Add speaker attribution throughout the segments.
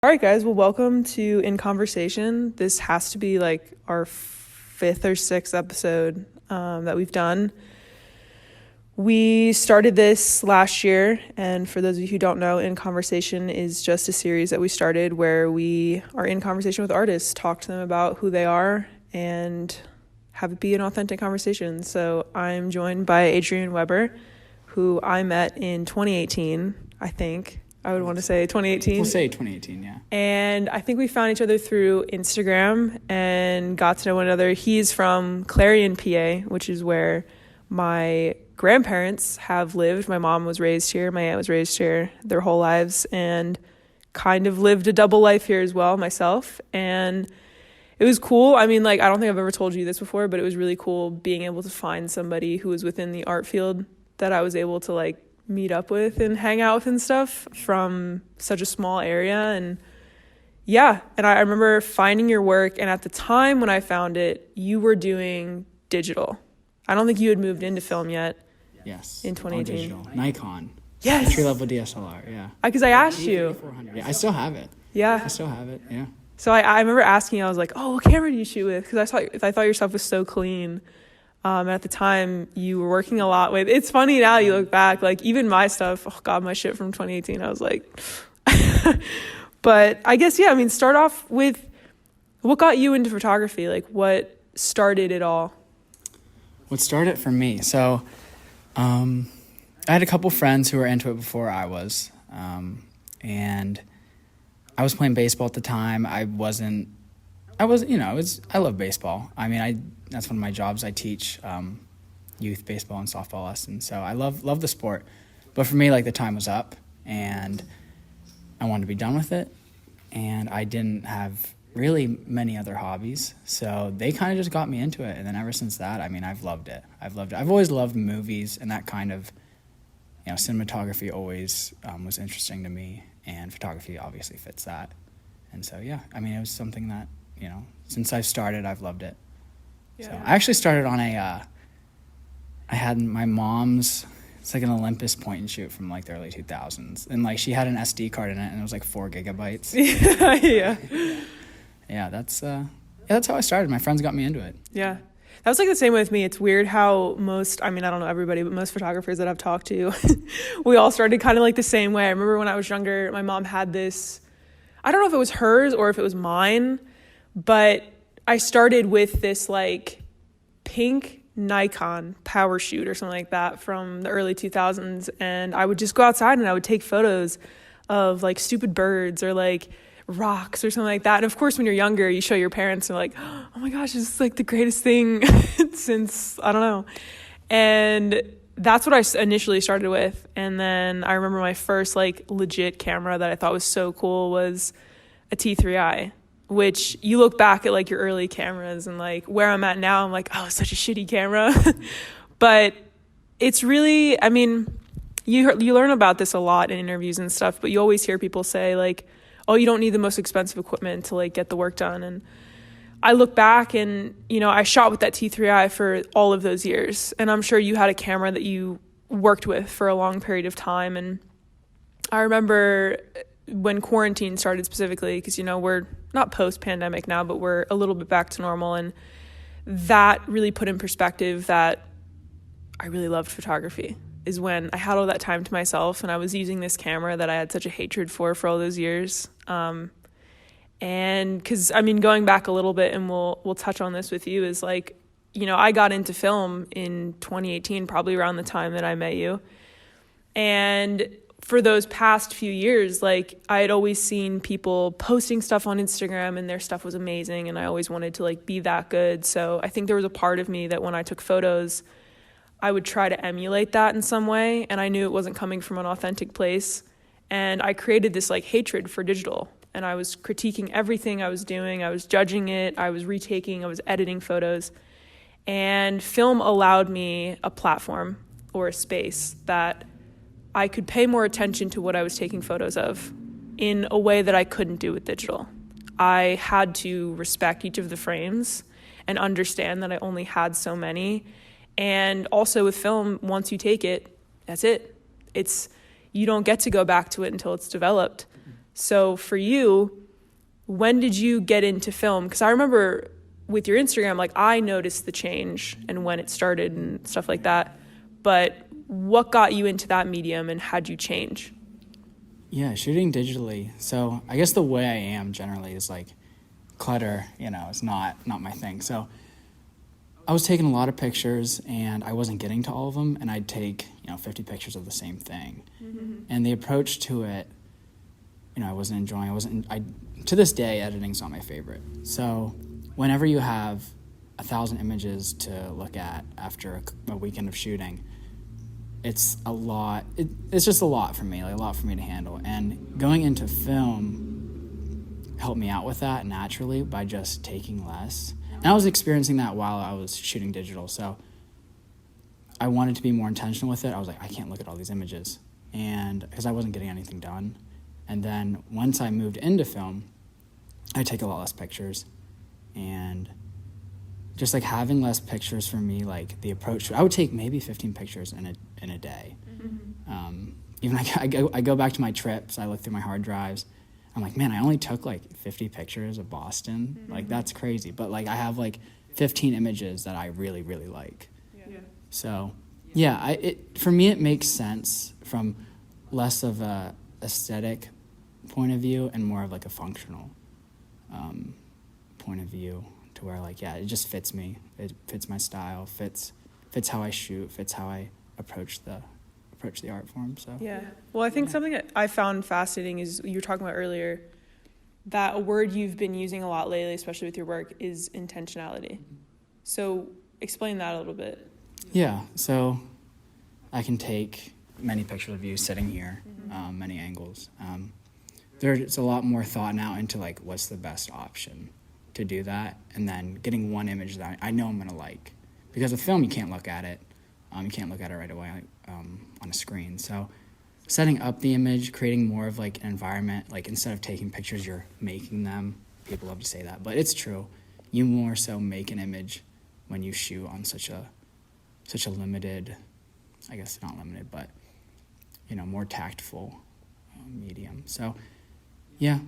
Speaker 1: All right, guys. Well, welcome to In Conversation. This has to be like our fifth or sixth episode that we've done. We started this last year, and for those of you who don't know, In Conversation is just a series that we started where we are in conversation with artists, talk to them about who they are, and have it be an authentic conversation. So I'm joined by Adrian Weber, who I met in 2018, I think. I would want to say 2018.
Speaker 2: We'll say 2018, yeah.
Speaker 1: And I think we found each other through Instagram and got to know one another. He's from Clarion, PA, which is where my grandparents have lived. My mom was raised here. My aunt was raised here their whole lives and kind of lived a double life here as well myself. And it was cool. I mean, like, I don't think I've ever told you this before, but it was really cool being able to find somebody who was within the art field that I was able to, like, meet up with and hang out with and stuff from such a small area. And yeah, and I remember finding your work, and at the time when I found it, you were doing digital. I don't think you had moved into film yet.
Speaker 2: Yes.
Speaker 1: In 2018.
Speaker 2: Digital. Nikon.
Speaker 1: Yes.
Speaker 2: Entry level DSLR, yeah.
Speaker 1: Because I asked you.
Speaker 2: Yeah, I still have it.
Speaker 1: Yeah.
Speaker 2: I still have it, yeah.
Speaker 1: So I remember asking you, I was like, oh, what camera do you shoot with? Because I thought your stuff was so clean. And at the time, you were working a lot with... It's funny now, you look back, like, even my stuff, oh, God, my shit from 2018, I was like... But I guess, yeah, I mean, start off with what got you into photography? Like, what started it all?
Speaker 2: What started for me? So, I had a couple friends who were into it before I was. And I was playing baseball at the time. I love baseball. I mean, that's one of my jobs. I teach youth baseball and softball lessons. So I love the sport. But for me, like, the time was up, and I wanted to be done with it. And I didn't have really many other hobbies. So they kind of just got me into it. And then ever since that, I mean, I've loved it. I've always loved movies, and that kind of, cinematography always was interesting to me. And photography obviously fits that. And so, yeah, I mean, it was something that, since I've started, I've loved it. Yeah. So I actually started on I had my mom's, it's like an Olympus point and shoot from like the early 2000s. And like she had an SD card in it, and it was like 4 gigabytes.
Speaker 1: Yeah.
Speaker 2: Yeah, that's how I started. My friends got me into it.
Speaker 1: Yeah. That was like the same with me. It's weird how I don't know everybody, but most photographers that I've talked to, we all started kind of like the same way. I remember when I was younger, my mom had this, I don't know if it was hers or if it was mine, but I started with this like pink Nikon power shoot or something like that from the early 2000s. And I would just go outside and I would take photos of like stupid birds or like rocks or something like that. And of course, when you're younger, you show your parents and they're like, oh my gosh, this is like the greatest thing since, I don't know. And that's what I initially started with. And then I remember my first like legit camera that I thought was so cool was a T3i, which you look back at like your early cameras and like where I'm at now, I'm like, oh, it's such a shitty camera. But it's really, I mean, you learn about this a lot in interviews and stuff, but you always hear people say like, oh, you don't need the most expensive equipment to like get the work done. And I look back and, I shot with that T3i for all of those years. And I'm sure you had a camera that you worked with for a long period of time. And I remember when quarantine started specifically, because, we're not post-pandemic now, but we're a little bit back to normal. And that really put in perspective that I really loved photography, is when I had all that time to myself and I was using this camera that I had such a hatred for all those years. And because, I mean, going back a little bit, and we'll touch on this with you, is like, I got into film in 2018, probably around the time that I met you. And for those past few years, like, I had always seen people posting stuff on Instagram and their stuff was amazing, and I always wanted to like be that good. So I think there was a part of me that when I took photos, I would try to emulate that in some way, and I knew it wasn't coming from an authentic place. And I created this like hatred for digital, and I was critiquing everything I was doing. I was judging it. I was retaking. I was editing photos. And film allowed me a platform or a space that I could pay more attention to what I was taking photos of in a way that I couldn't do with digital. I had to respect each of the frames and understand that I only had so many. And also with film, once you take it, that's it. You don't get to go back to it until it's developed. So for you, when did you get into film? Because I remember with your Instagram, like I noticed the change and when it started and stuff like that. But what got you into that medium and how'd you change?
Speaker 2: Yeah, shooting digitally. So I guess the way I am generally is like clutter, is not my thing. So I was taking a lot of pictures and I wasn't getting to all of them, and I'd take, 50 pictures of the same thing. Mm-hmm. And the approach to it, I wasn't enjoying. To this day, editing's not my favorite. So whenever you have 1,000 images to look at after a weekend of shooting, it's a lot. It's just a lot for me, like a lot for me to handle. And going into film helped me out with that naturally by just taking less. And I was experiencing that while I was shooting digital, so I wanted to be more intentional with it. I was like, I can't look at all these images, and because I wasn't getting anything done. And then once I moved into film, I take a lot less pictures, and just like having less pictures for me, like the approach, I would take maybe 15 pictures in a day. Mm-hmm. Even I go back to my trips, I look through my hard drives, I'm like, man, I only took like 50 pictures of Boston. Mm-hmm. Like that's crazy. But like I have like 15 images that I really, really like. Yeah. So yeah, for me it makes sense from less of a aesthetic point of view and more of like a functional point of view, to where like, yeah, it just fits me. It fits my style, fits how I shoot, fits how I approach the art form. So
Speaker 1: yeah. Well, I think something that I found fascinating is you were talking about earlier, that a word you've been using a lot lately, especially with your work, is intentionality. So explain that a little bit.
Speaker 2: Yeah. So I can take many pictures of you sitting here, many angles. There's a lot more thought now into like what's the best option to do that, and then getting one image that I know I'm gonna like. Because with film, you can't look at it. You can't look at it right away on a screen. So setting up the image, creating more of like an environment, like instead of taking pictures, you're making them. People love to say that, but it's true. You more so make an image when you shoot on such a limited, I guess not limited, but more tactful medium. So yeah,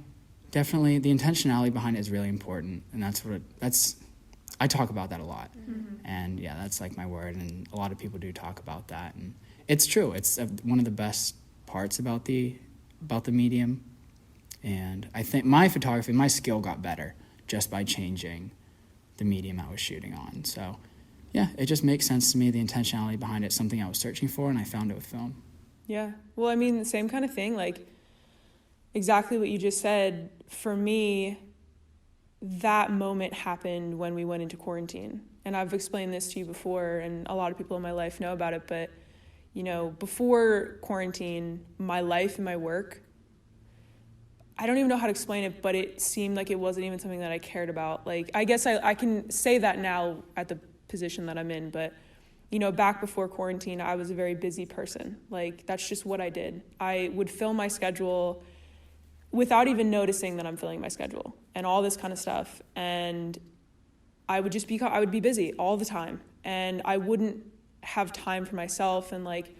Speaker 2: definitely the intentionality behind it is really important, and I talk about that a lot. Mm-hmm. And yeah, that's like my word, and a lot of people do talk about that, and it's true. It's one of the best parts about the medium, and I think my skill got better just by changing the medium I was shooting on. So yeah, it just makes sense to me. The intentionality behind it, something I was searching for, and I found it with film.
Speaker 1: Yeah, well, I mean, the same kind of thing, like exactly what you just said. For me, that moment happened when we went into quarantine. And I've explained this to you before, and a lot of people in my life know about it, but before quarantine, my life and my work, I don't even know how to explain it, but it seemed like it wasn't even something that I cared about. Like, I guess I can say that now at the position that I'm in, but back before quarantine, I was a very busy person. Like, that's just what I did. I would fill my schedule without even noticing that I'm filling my schedule and all this kind of stuff. And I would be busy all the time, and I wouldn't have time for myself. And like,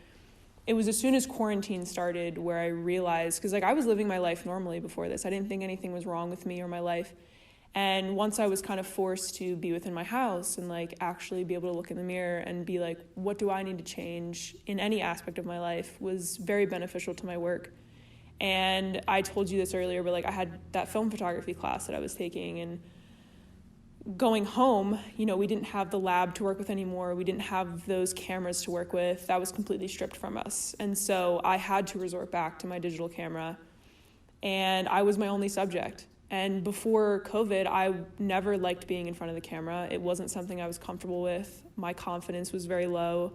Speaker 1: it was as soon as quarantine started where I realized, because like I was living my life normally before this. I didn't think anything was wrong with me or my life. And once I was kind of forced to be within my house and like actually be able to look in the mirror and be like, what do I need to change in any aspect of my life, was very beneficial to my work. And I told you this earlier, but like I had that film photography class that I was taking, and going home, we didn't have the lab to work with anymore. We didn't have those cameras to work with. That was completely stripped from us. And so I had to resort back to my digital camera, and I was my only subject. And before COVID, I never liked being in front of the camera. It wasn't something I was comfortable with. My confidence was very low.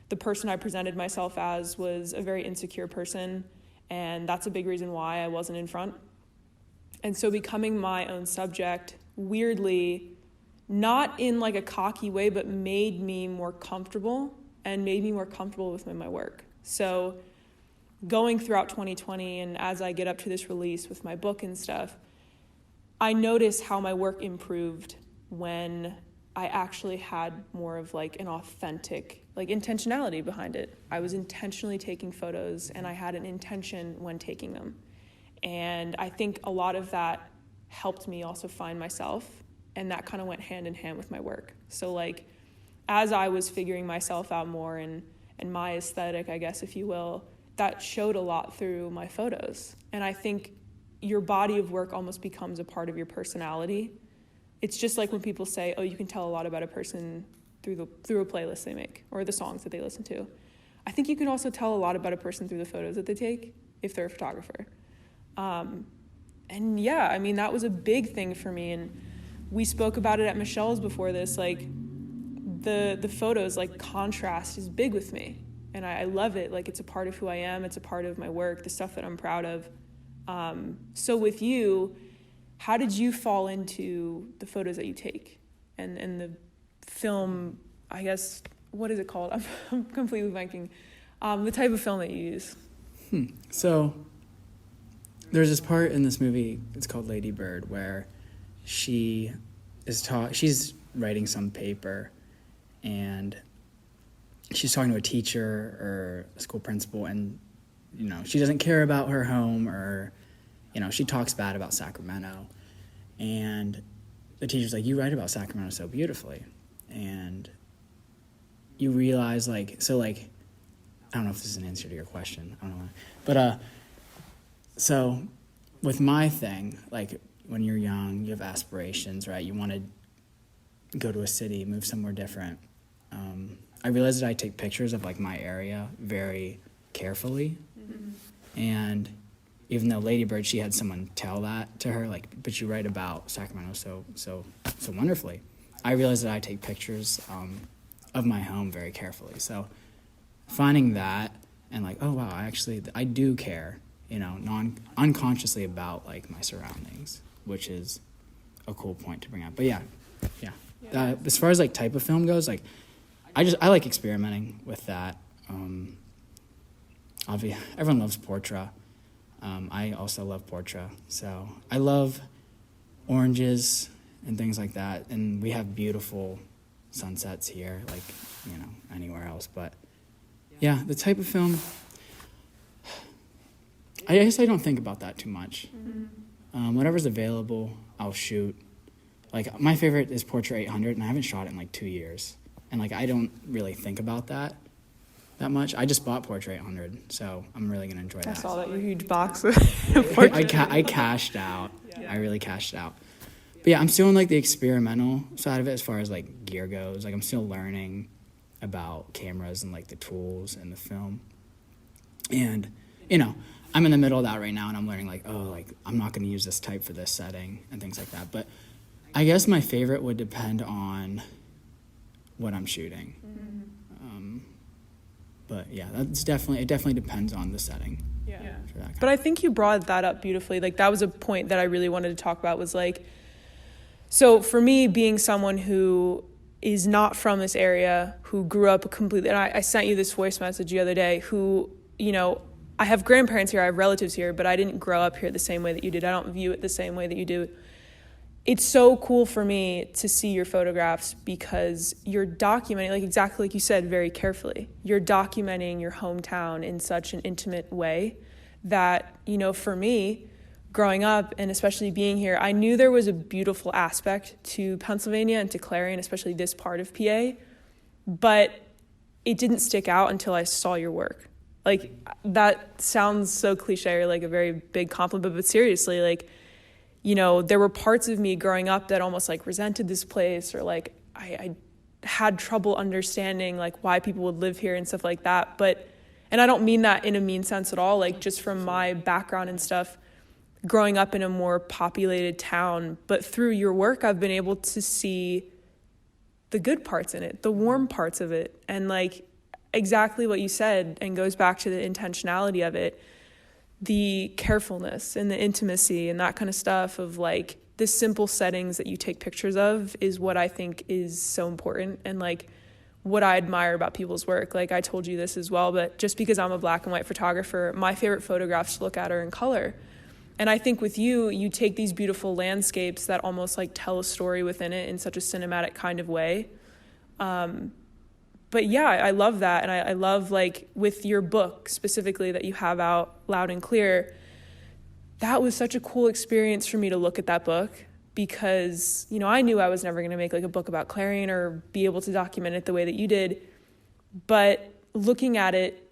Speaker 1: The person I presented myself as was a very insecure person, and that's a big reason why I wasn't in front. And so becoming my own subject, weirdly, not in like a cocky way, but made me more comfortable and made me more comfortable with my work. So going throughout 2020, and as I get up to this release with my book and stuff, I notice how my work improved when I actually had more of like an authentic, like intentionality behind it. I was intentionally taking photos, and I had an intention when taking them. And I think a lot of that helped me also find myself, and that kind of went hand in hand with my work. So like, as I was figuring myself out more and my aesthetic, I guess, if you will, that showed a lot through my photos. And I think your body of work almost becomes a part of your personality. It's just like when people say, oh, you can tell a lot about a person through a playlist they make or the songs that they listen to. I think you can also tell a lot about a person through the photos that they take if they're a photographer. And yeah, I mean, that was a big thing for me. And we spoke about it at Michelle's before this, like the photos, like contrast is big with me. And I love it. Like, it's a part of who I am. It's a part of my work, the stuff that I'm proud of. So with you, how did you fall into the photos that you take and the film, I guess, what is it called? I'm completely blanking. The type of film that you use.
Speaker 2: So there's this part in this movie, it's called Lady Bird, where she's writing some paper, and she's talking to a teacher or a school principal, and, you know, she doesn't care about her home, or, you know, she talks bad about Sacramento. And the teacher's like, you write about Sacramento so beautifully. And you realize, like, so, like, I don't know if this is an answer to your question. I don't know. But, so with my thing, like, when you're young, you have aspirations, right? You want to go to a city, move somewhere different. I realized that I take pictures of, like, my area very carefully. Mm-hmm. And even though Lady Bird, she had someone tell that to her, like, but you write about Sacramento so wonderfully. I realized that I take pictures of my home very carefully. So finding that and, like, oh wow, I do care, you know, unconsciously about, like, my surroundings, which is a cool point to bring up. But yeah. As far as, like, type of film goes, like, I like experimenting with that. Obviously, everyone loves portrait. I also love portrait. So I love oranges and things like that. And we have beautiful sunsets here, like, you know, anywhere else. But yeah, the type of film, I guess I don't think about that too much. Mm-hmm. Whatever's available, I'll shoot. Like, my favorite is Portrait 800, and I haven't shot it in, like, 2 years. And, like, I don't really think about that much. I just bought Portrait 800, so I'm really going to enjoy that.
Speaker 1: I saw that huge box.
Speaker 2: I cashed out. Yeah. I really cashed out. But, yeah, I'm still in, like, the experimental side of it as far as, like, gear goes. Like, I'm still learning about cameras and, like, the tools and the film. And, you know, I'm in the middle of that right now, and I'm learning, like, oh, like, I'm not going to use this type for this setting and things like that. But I guess my favorite would depend on what I'm shooting. Mm-hmm. But yeah, it definitely depends on the setting.
Speaker 1: Yeah. But I think you brought that up beautifully. Like, that was a point that I really wanted to talk about, was like, so for me, being someone who is not from this area, who grew up completely, and I sent you this voice message the other day, who, you know, I have grandparents here, I have relatives here, but I didn't grow up here the same way that you did. I don't view it the same way that you do. It's so cool for me to see your photographs because you're documenting, like, exactly like you said, very carefully. You're documenting your hometown in such an intimate way that, you know, for me, growing up and especially being here, I knew there was a beautiful aspect to Pennsylvania and to Clarion, especially this part of PA, but it didn't stick out until I saw your work. Like, that sounds so cliche or like a very big compliment, but seriously, like, you know, there were parts of me growing up that almost, like, resented this place, or, like, I had trouble understanding, like, why people would live here and stuff like that. But, and I don't mean that in a mean sense at all, like, just from my background and stuff, growing up in a more populated town. But through your work, I've been able to see the good parts in it, the warm parts of it. And, like, exactly what you said, and goes back to the intentionality of it, the carefulness and the intimacy and that kind of stuff of, like, the simple settings that you take pictures of is what I think is so important, and, like, what I admire about people's work. Like, I told you this as well, but just because I'm a black and white photographer, my favorite photographs to look at are in color. And I think with you, you take these beautiful landscapes that almost, like, tell a story within it in such a cinematic kind of way. But yeah, I love that. And I love, like, with your book specifically that you have out, Loud and Clear, that was such a cool experience for me to look at that book, because, you know, I knew I was never going to make like a book about Clarion or be able to document it the way that you did. But looking at it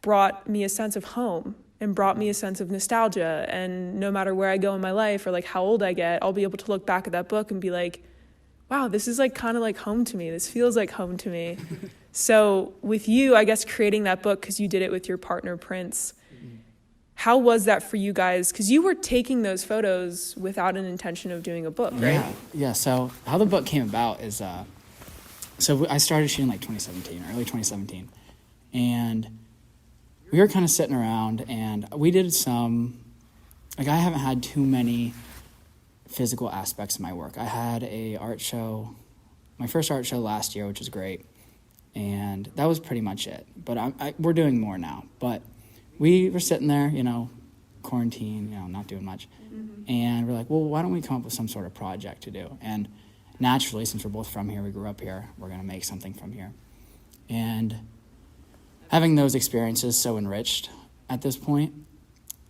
Speaker 1: brought me a sense of home and brought me a sense of nostalgia. And no matter where I go in my life or like how old I get, I'll be able to look back at that book and be like, wow, this is like kind of like home to me. This feels like home to me. So with you, I guess, creating that book, because you did it with your partner, Prince, how was that for you guys? Because you were taking those photos without an intention of doing a book, right?
Speaker 2: Yeah. So how the book came about is, so I started shooting like 2017, early 2017. And we were kind of sitting around and we did some, like I haven't had too many physical aspects of my work. I had a art show, my first art show last year, which was great. And that was pretty much it. But we're doing more now. But we were sitting there, you know, quarantine, you know, not doing much. And we're like, well, why don't we come up with some sort of project to do? And naturally, since we're both from here, we grew up here, we're going to make something from here. And having those experiences so enriched at this point,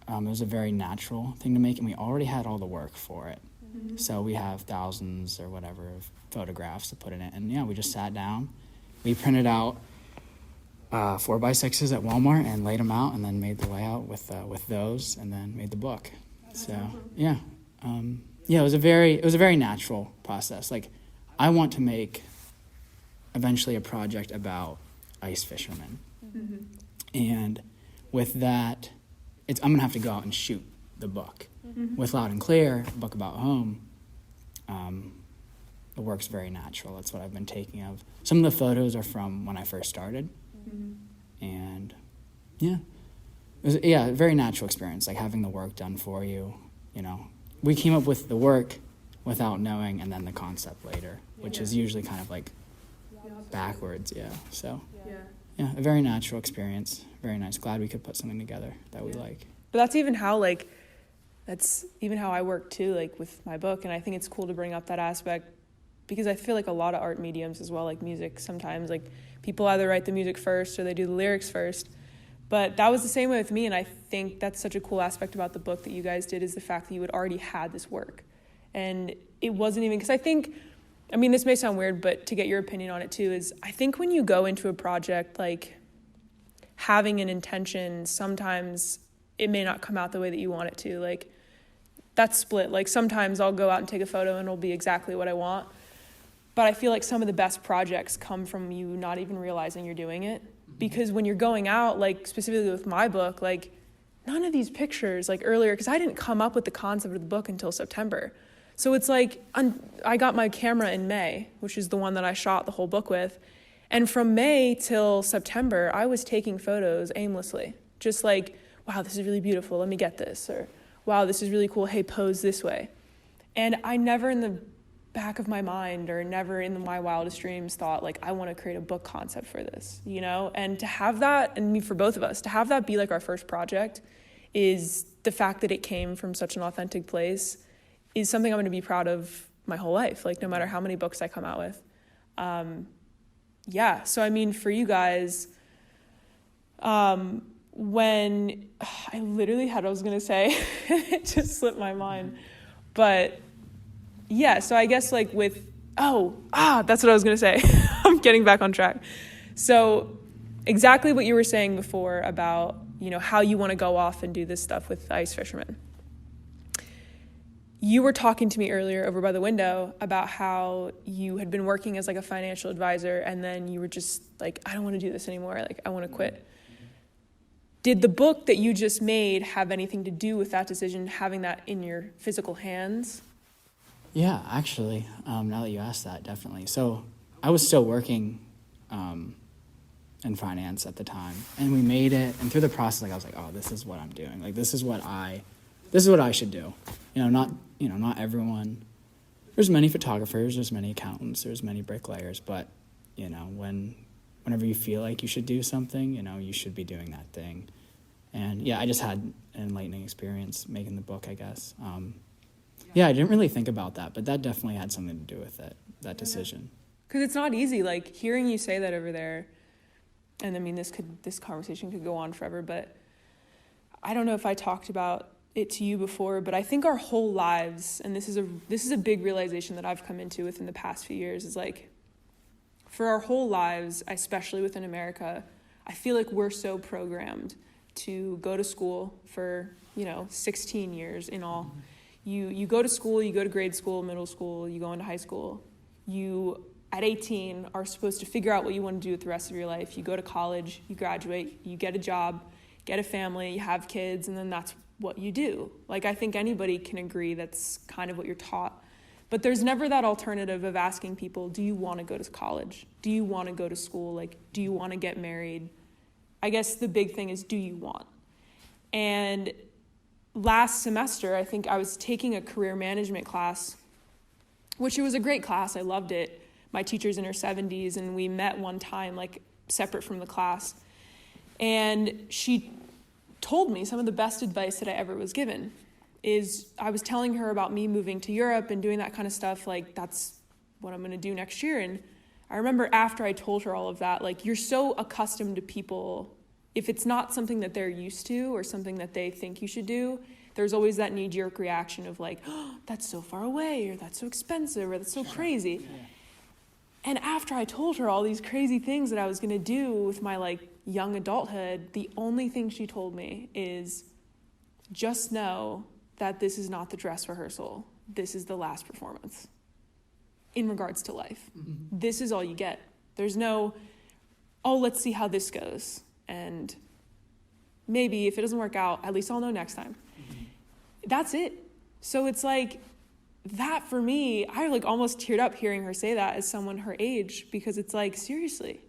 Speaker 2: it was a very natural thing to make, and we already had all the work for it. So we have thousands or whatever of photographs to put in it. And yeah, we just sat down. We printed out 4x6s at Walmart and laid them out, and then made the layout with those, and then made the book. So yeah, it was a very natural process. Like, I want to make eventually a project about ice fishermen, and with that, I'm gonna have to go out and shoot the book. With Loud and Clear, a book about home, the work's very natural. That's what I've been taking of. Some of the photos are from when I first started. And yeah, it was a very natural experience, like having the work done for you, you know. We came up with the work without knowing, and then the concept later, which is usually kind of like backwards, So yeah, a very natural experience, very nice. Glad we could put something together that we like.
Speaker 1: But that's even how I work too, like with my book. And I think it's cool to bring up that aspect, because I feel like a lot of art mediums as well, like music, sometimes like people either write the music first or they do the lyrics first. But that was the same way with me, and I think that's such a cool aspect about the book that you guys did, is the fact that you had already had this work. And it wasn't even, because I think, I mean, this may sound weird, but to get your opinion on it too, is I think when you go into a project, like having an intention, sometimes it may not come out the way that you want it to. Like, that's split. Like, sometimes I'll go out and take a photo and it'll be exactly what I want. But I feel like some of the best projects come from you not even realizing you're doing it. Because when you're going out, like specifically with my book, like none of these pictures, like earlier, because I didn't come up with the concept of the book until September. So it's like, I got my camera in May, which is the one that I shot the whole book with. And from May till September, I was taking photos aimlessly. Just like, wow, this is really beautiful, let me get this. Or, wow, this is really cool, hey, pose this way. And I never in the back of my mind, or never in my wildest dreams, thought like, I want to create a book concept for this, you know? And to have that, and for both of us, to have that be like our first project, is the fact that it came from such an authentic place, is something I'm going to be proud of my whole life, like no matter how many books I come out with. So I mean, for you guys, when I literally had what I was going to say, it just slipped my mind. But yeah, so I guess like with, that's what I was going to say. I'm getting back on track. So exactly what you were saying before about, you know, how you want to go off and do this stuff with ice fishermen. You were talking to me earlier over by the window about how you had been working as like a financial advisor, and then you were just like, I don't want to do this anymore. Like, I want to quit. Did the book that you just made have anything to do with that decision, having that in your physical hands?
Speaker 2: Yeah, actually, now that you asked that, definitely. So I was still working in finance at the time, and we made it. And through the process, like I was like, oh, this is what I'm doing. Like, this is what I should do. Not everyone. There's many photographers, there's many accountants, there's many bricklayers, but whenever you feel like you should do something, you should be doing that thing. And yeah, I just had an enlightening experience making the book, I guess. I didn't really think about that, but that definitely had something to do with it, that decision.
Speaker 1: Because it's not easy, like hearing you say that over there, and I mean, this conversation could go on forever, but I don't know if I talked about it to you before, but I think our whole lives, and this is a big realization that I've come into within the past few years, is like, for our whole lives, especially within America, I feel like we're so programmed to go to school for, 16 years in all. You go to school, you go to grade school, middle school, you go into high school. You, at 18, are supposed to figure out what you want to do with the rest of your life. You go to college, you graduate, you get a job, get a family, you have kids, and then that's what you do. Like, I think anybody can agree that's kind of what you're taught. But there's never that alternative of asking people, do you want to go to college? Do you want to go to school? Like, do you want to get married? I guess the big thing is, do you want? And last semester, I think I was taking a career management class, which it was a great class. I loved it. My teacher's in her 70s, and we met one time, like, separate from the class. And she told me some of the best advice that I ever was given. Is I was telling her about me moving to Europe and doing that kind of stuff, like, that's what I'm going to do next year. And I remember after I told her all of that, like, you're so accustomed to people, if it's not something that they're used to or something that they think you should do, there's always that knee-jerk reaction of like, oh, that's so far away, or that's so expensive, or that's so crazy. Yeah. And after I told her all these crazy things that I was going to do with my, like, young adulthood, the only thing she told me is, just know that this is not the dress rehearsal. This is the last performance in regards to life. Mm-hmm. This is all you get. There's no, oh, let's see how this goes. And maybe if it doesn't work out, at least I'll know next time. Mm-hmm. That's it. So it's like, that for me, I like almost teared up hearing her say that as someone her age, because it's like, seriously,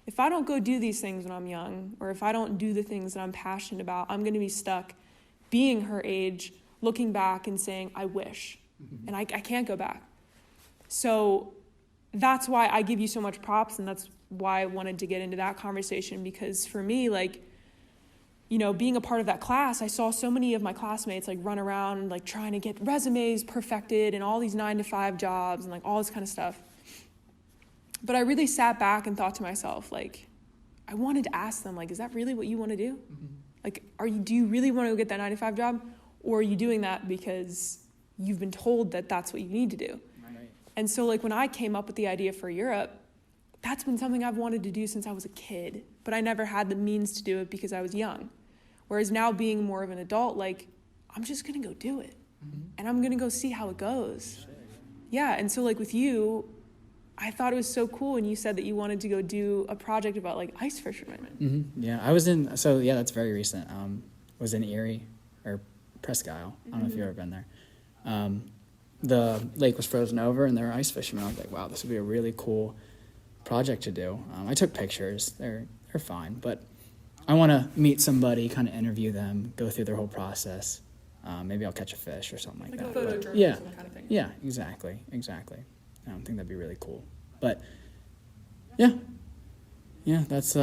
Speaker 1: if I don't go do these things when I'm young, or if I don't do the things that I'm passionate about, I'm going to be stuck being her age, looking back and saying, I wish. Mm-hmm. And I can't go back. So that's why I give you so much props, and that's why I wanted to get into that conversation, because for me, like, being a part of that class, I saw so many of my classmates like run around like trying to get resumes perfected and all these 9-to-5 jobs and like all this kind of stuff. But I really sat back and thought to myself, like, I wanted to ask them, like, is that really what you want to do? Mm-hmm. Like, do you really want to go get that 9-to-5 job? Or are you doing that because you've been told that that's what you need to do? Right. And so like when I came up with the idea for Europe, that's been something I've wanted to do since I was a kid, but I never had the means to do it because I was young. Whereas now being more of an adult, like, I'm just going to go do it. Mm-hmm. And I'm going to go see how it goes. Sure. Yeah. And so like with you, I thought it was so cool when you said that you wanted to go do a project about like ice fishermen.
Speaker 2: Mm-hmm. Yeah. That's very recent. Was in Erie or Presque Isle. I don't know if you've ever been there. The lake was frozen over and there were ice fishermen. I was like, wow, this would be a really cool project to do. I took pictures. They're fine, but I want to meet somebody, kind of interview them, go through their whole process. Maybe I'll catch a fish or something like that.
Speaker 1: Photo journalism
Speaker 2: yeah,
Speaker 1: kind of thing.
Speaker 2: Yeah, exactly. I think that'd be really cool. But yeah, that's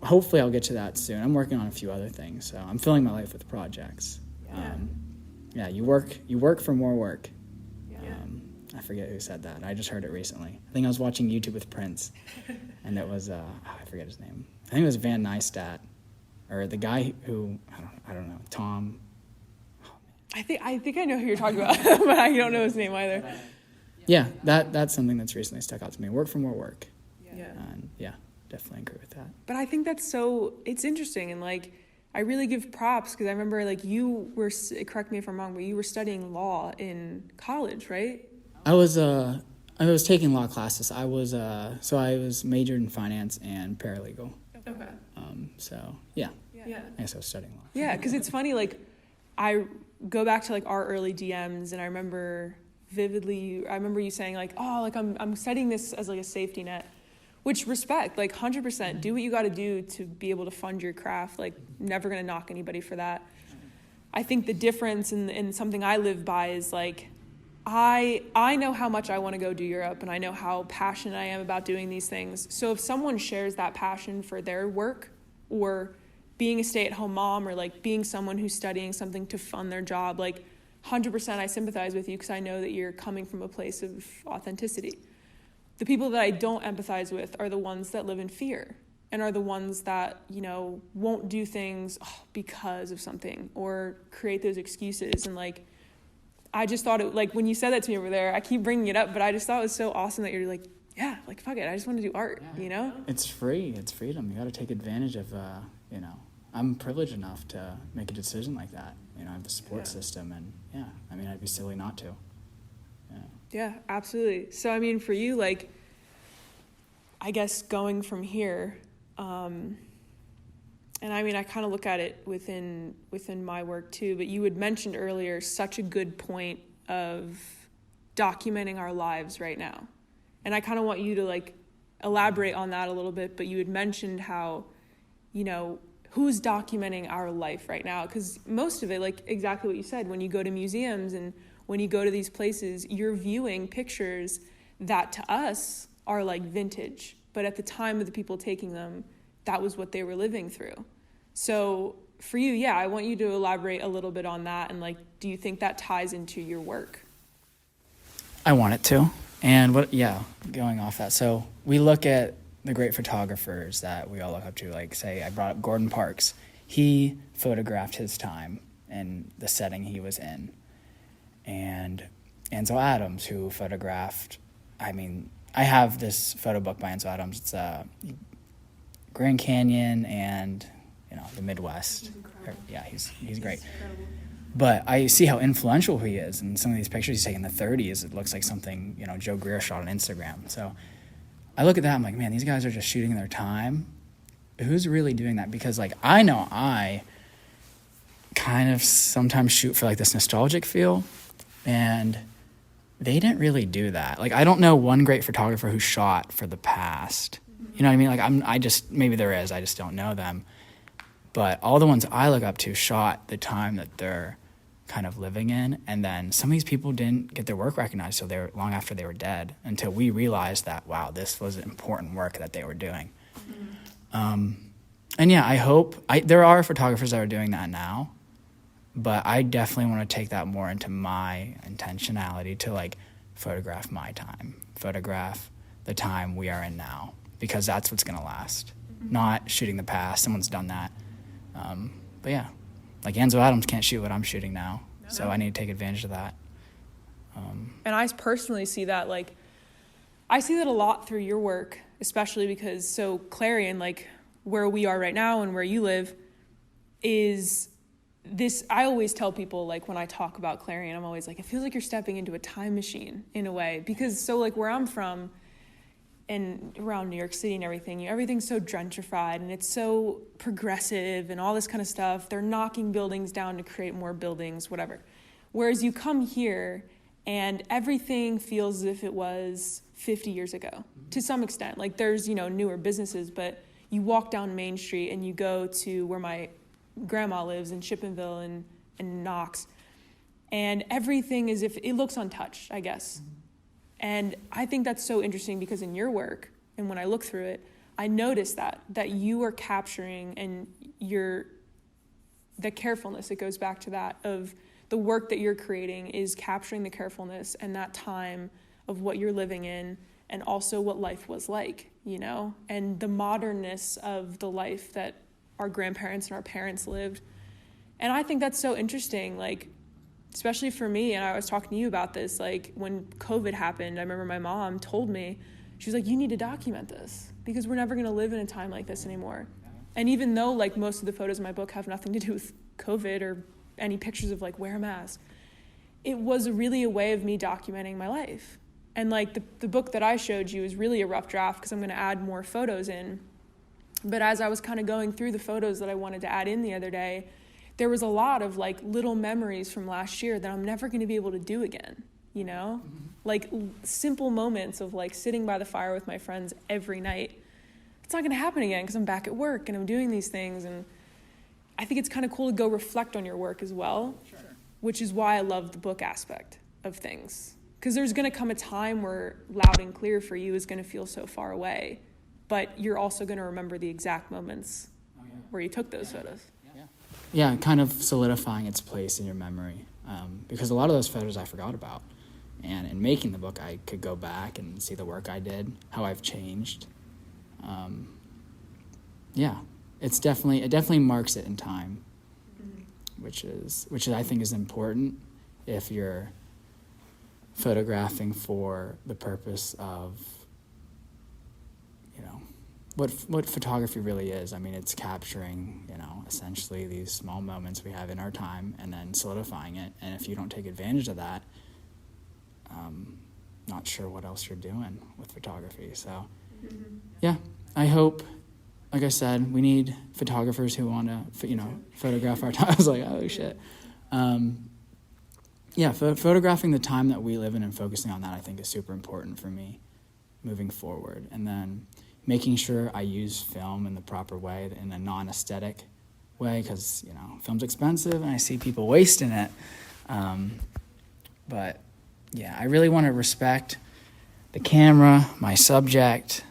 Speaker 2: hopefully I'll get to that soon. I'm working on a few other things, so I'm filling my life with projects. Yeah. You work for more work. Yeah. I forget who said that. I just heard it recently. I think I was watching YouTube with Prince, and it was I forget his name. I think it was Van Neistat, or the guy who I don't know, Tom. Oh,
Speaker 1: I think I know who you're talking about, but I don't know his name either.
Speaker 2: Yeah, that's something that's recently stuck out to me. Work for more work.
Speaker 1: Yeah.
Speaker 2: And yeah, definitely agree with that.
Speaker 1: But I think it's interesting, and like I really give props because I remember like you were, correct me if I'm wrong, but you were studying law in college, right?
Speaker 2: I was taking law classes. I was majored in finance and paralegal.
Speaker 1: Okay.
Speaker 2: So yeah.
Speaker 1: Yeah.
Speaker 2: I guess I was studying law.
Speaker 1: Yeah, because it's funny, like I go back to like our early DMs, and I remember vividly, you saying like, oh, like I'm studying this as like a safety net, which respect, like 100%, do what you got to do to be able to fund your craft. Like never going to knock anybody for that. I think the difference in something I live by is like, I know how much I want to go do Europe, and I know how passionate I am about doing these things. So if someone shares that passion for their work, or being a stay-at-home mom, or like being someone who's studying something to fund their job, like 100% I sympathize with you, because I know that you're coming from a place of authenticity. The people that I don't empathize with are the ones that live in fear. and are the ones that, you know, won't do things because of something or create those excuses. And like, I just thought it, like when you said that to me over there, I keep bringing it up, but I just thought it was so awesome that you're like, yeah, like fuck it, I just want to do art, you know?
Speaker 2: It's free. It's freedom. You got to take advantage of, you know, I'm privileged enough to make a decision like that. You know, I have the support system, and I mean, I'd be silly not to.
Speaker 1: Yeah, absolutely. So, I mean, for you, like, I guess going from here, and I mean, I kind of look at it within my work too, but you had mentioned earlier such a good point of documenting our lives right now. And I kind of want you to like elaborate on that a little bit, but you had mentioned how, you know, who's documenting our life right now? Because most of it, like exactly what you said, when you go to museums and when you go to these places, you're viewing pictures that to us are like vintage, but at the time of the people taking them, that was what they were living through. So for you, I want you to elaborate a little bit on that, and like, do you think that ties into your work?
Speaker 2: I want it to. And going off that. So we look at the great photographers that we all look up to, like say I brought up Gordon Parks. He photographed his time and the setting he was in. And Ansel Adams, who photographed, I mean, I have this photo book by Ansel Adams. It's Grand Canyon and, you know, the Midwest. He's great. But I see how influential he is. And some of these pictures he's taken in the 30s, it looks like something, you know, Joe Greer shot on Instagram. So I look at that, I'm like, man, these guys are just shooting their time. Who's really doing that? Because, like, I know I kind of sometimes shoot for, like, this nostalgic feel. And they didn't really do that. Like, I don't know one great photographer who shot for the past. You know what I mean? Like, maybe there is, I just don't know them. But all the ones I look up to shot the time that they're kind of living in, and then some of these people didn't get their work recognized till long after they were dead, until we realized that, wow, this was important work that they were doing. And I hope there are photographers that are doing that now, but I definitely want to take that more into my intentionality to like photograph my time, photograph the time we are in now, because that's what's going to last. Not shooting the past. Someone's done that. But like Ansel Adams can't shoot what I'm shooting now, so I need to take advantage of that.
Speaker 1: And I personally see that, like, I see that a lot through your work, especially because, so Clarion, like where we are right now and where you live, is this, I always tell people, like when I talk about Clarion, I'm always like, it feels like you're stepping into a time machine in a way, because so like where I'm from, and around New York City and everything, everything's so gentrified and it's so progressive and all this kind of stuff. They're knocking buildings down to create more buildings, whatever. Whereas you come here and everything feels as if it was 50 years ago, to some extent. Like there's, you know, newer businesses, but you walk down Main Street and you go to where my grandma lives in Chippenville and Knox, and everything is, if it looks untouched, I guess. And I think that's so interesting, because in your work, and when I look through it, I notice that you are capturing, and the carefulness, it goes back to that, of the work that you're creating is capturing the carefulness and that time of what you're living in, and also what life was like, you know, and the modernness of the life that our grandparents and our parents lived. And I think that's so interesting, like, especially for me, and I was talking to you about this, like when COVID happened, I remember my mom told me, she was like, you need to document this, because we're never going to live in a time like this anymore. And even though like most of the photos in my book have nothing to do with COVID or any pictures of like wear a mask, it was really a way of me documenting my life. And like the book that I showed you is really a rough draft, because I'm going to add more photos in. But as I was kind of going through the photos that I wanted to add in the other day, there was a lot of like little memories from last year that I'm never going to be able to do again, you know? Like simple moments of like sitting by the fire with my friends every night. It's not going to happen again, because I'm back at work and I'm doing these things. And I think it's kind of cool to go reflect on your work as well, sure. Which is why I love the book aspect of things. Because there's going to come a time where loud and clear for you is going to feel so far away, but you're also going to remember the exact moments where you took those photos.
Speaker 2: Yeah, kind of solidifying its place in your memory, because a lot of those photos I forgot about. And in making the book, I could go back and see the work I did, how I've changed. it definitely marks it in time, which I think is important if you're photographing for the purpose of, what photography really is. I mean, it's capturing, essentially these small moments we have in our time and then solidifying it. And if you don't take advantage of that, not sure what else you're doing with photography. So, yeah, I hope, like I said, we need photographers who want to, photograph our time. I was like, oh, shit. Photographing the time that we live in and focusing on that, I think, is super important for me moving forward. And then making sure I use film in the proper way, in a non-aesthetic way, because, film's expensive and I see people wasting it. But, yeah, I really want to respect the camera, my subject,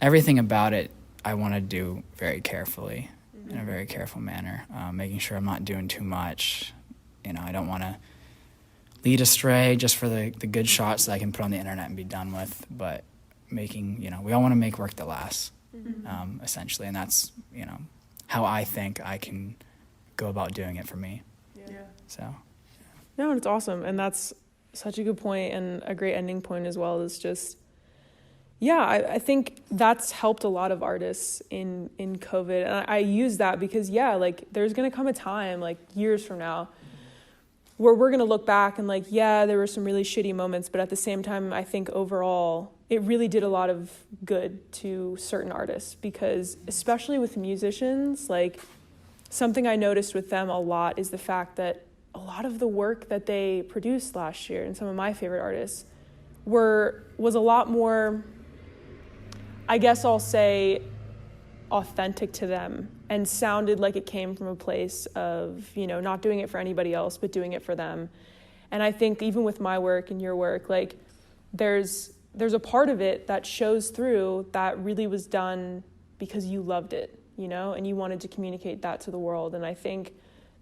Speaker 2: everything about it. I want to do very carefully, in a very careful manner, making sure I'm not doing too much. I don't want to lead astray just for the good shots that I can put on the internet and be done with, but making, we all want to make work that lasts, essentially, and that's, how I think I can go about doing it for me. Yeah. So.
Speaker 1: No, it's awesome, and that's such a good point and a great ending point as well. Is just, I think that's helped a lot of artists in COVID, and I use that because there's gonna come a time years from now where we're gonna look back and there were some really shitty moments, but at the same time, I think overall it really did a lot of good to certain artists, because especially with musicians, something I noticed with them a lot is the fact that a lot of the work that they produced last year, and some of my favorite artists, was a lot more, I guess I'll say, authentic to them, and sounded like it came from a place of, not doing it for anybody else, but doing it for them. And I think even with my work and your work, there's a part of it that shows through that really was done because you loved it, and you wanted to communicate that to the world. And I think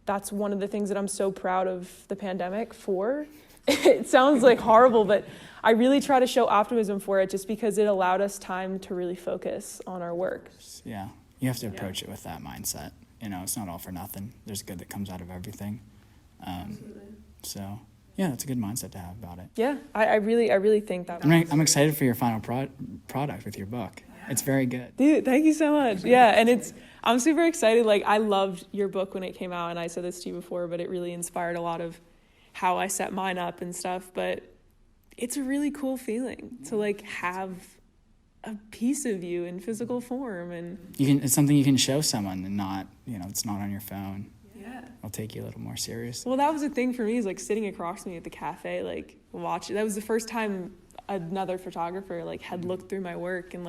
Speaker 1: that's one of the things that I'm so proud of the pandemic for. It sounds horrible, but I really try to show optimism for it, just because it allowed us time to really focus on our work.
Speaker 2: Yeah, you have to approach it with that mindset. It's not all for nothing. There's good that comes out of everything. So, yeah, that's a good mindset to have about it.
Speaker 1: Yeah, I really think that.
Speaker 2: I'm excited for your final product with your book. It's very good.
Speaker 1: Dude, thank you so much. Yeah, and I'm super excited. I loved your book when it came out, and I said this to you before, but it really inspired a lot of how I set mine up and stuff. But it's a really cool feeling to have a piece of you in physical form, and
Speaker 2: it's something you can show someone and not, it's not on your phone. Yeah, I'll take you a little more serious.
Speaker 1: Well, that was the thing for me, is sitting across from me at the cafe, watching. That was the first time another photographer had looked through my work and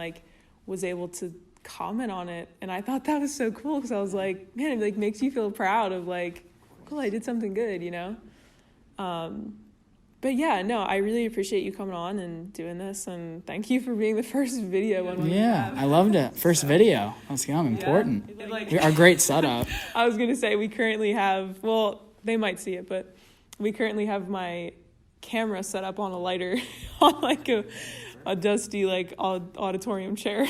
Speaker 1: was able to comment on it, and I thought that was so cool, because I was like, man, it makes you feel proud of cool, I did something good, But yeah, no, I really appreciate you coming on and doing this, and thank you for being the first video one.
Speaker 2: Yeah, I loved it. First video. Let's go. Important. Our great setup.
Speaker 1: I was gonna say we currently have. Well, they might see it, but we currently have my camera set up on a lighter, on a dusty auditorium chair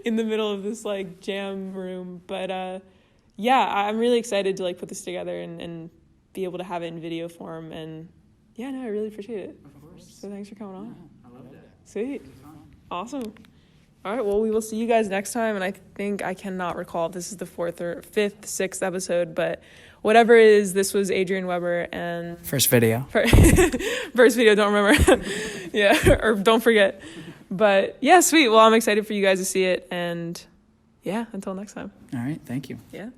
Speaker 1: in the middle of this jam room. But I'm really excited to put this together and be able to have it in video form. And yeah, no, I really appreciate it.
Speaker 2: Of course.
Speaker 1: So thanks for coming on.
Speaker 2: Yeah, I loved it.
Speaker 1: Sweet. Awesome. All right, well, we will see you guys next time, and I think I cannot recall if this is the 4th or 5th, 6th episode, but whatever it is, this was Adrian Weber, and...
Speaker 2: First video.
Speaker 1: First video, don't remember. Yeah, or don't forget. But yeah, sweet. Well, I'm excited for you guys to see it, and yeah, until next time.
Speaker 2: All right, thank you.
Speaker 1: Yeah.